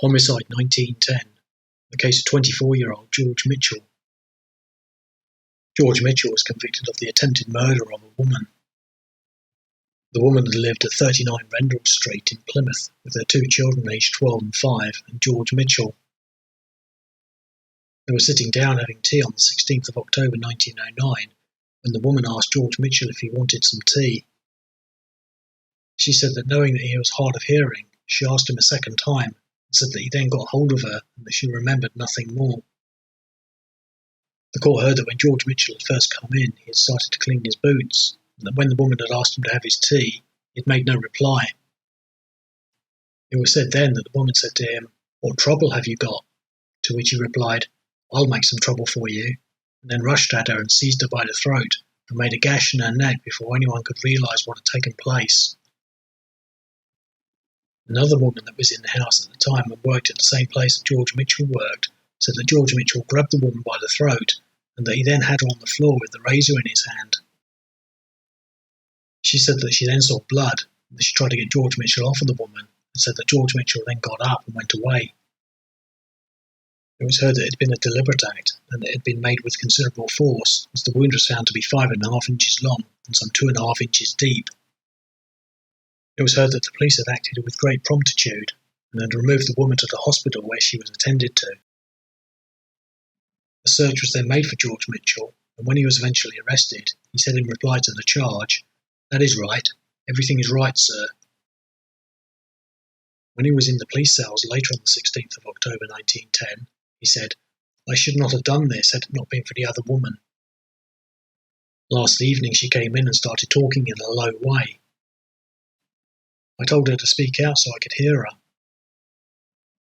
Homicide 1910, the case of 24-year-old George Mitchell. George Mitchell was convicted of the attempted murder of a woman. The woman had lived at 39 Rendell Street in Plymouth with their two children aged 12 and 5 and George Mitchell. They were sitting down having tea on the 16th of October 1909 when the woman asked George Mitchell if he wanted some tea. She said that knowing that he was hard of hearing, she asked him a second time and said that he then got hold of her and that she remembered nothing more. The court heard that when George Mitchell had first come in, he had started to clean his boots, and that when the woman had asked him to have his tea, he had made no reply. It was said then that the woman said to him, "What trouble have you got?" To which he replied, "I'll make some trouble for you," and then rushed at her and seized her by the throat and made a gash in her neck before anyone could realise what had taken place. Another woman that was in the house at the time and worked at the same place that George Mitchell worked said that George Mitchell grabbed the woman by the throat and that he then had her on the floor with the razor in his hand. She said that she then saw blood and that she tried to get George Mitchell off of the woman and said that George Mitchell then got up and went away. It was heard that it had been a deliberate act and that it had been made with considerable force, as the wound was found to be 5.5 inches long and some 2.5 inches deep. It was heard that the police had acted with great promptitude and had removed the woman to the hospital where she was attended to. A search was then made for George Mitchell, and when he was eventually arrested, he said in reply to the charge, "That is right. Everything is right, sir." When he was in the police cells later on the 16th of October 1910, he said, "I should not have done this had it not been for the other woman. Last evening she came in and started talking in a low way. I told her to speak out so I could hear her.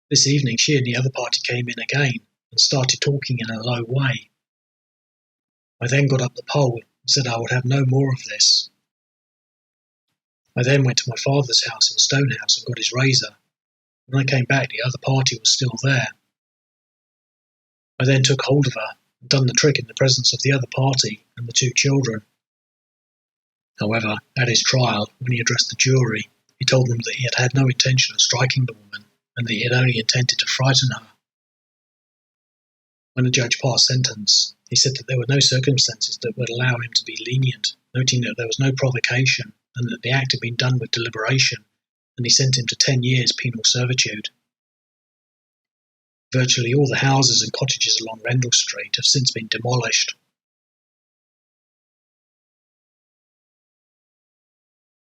This evening she and the other party came in again and started talking in a low way. I then got up the pole and said I would have no more of this. I then went to my father's house in Stonehouse and got his razor. When I came back, the other party was still there. I then took hold of her and done the trick in the presence of the other party and the two children." However, at his trial, when he addressed the jury, he told them that he had had no intention of striking the woman and that he had only intended to frighten her. When the judge passed sentence, he said that there were no circumstances that would allow him to be lenient, noting that there was no provocation and that the act had been done with deliberation, and he sent him to 10 years penal servitude. Virtually all the houses and cottages along Rendell Street have since been demolished.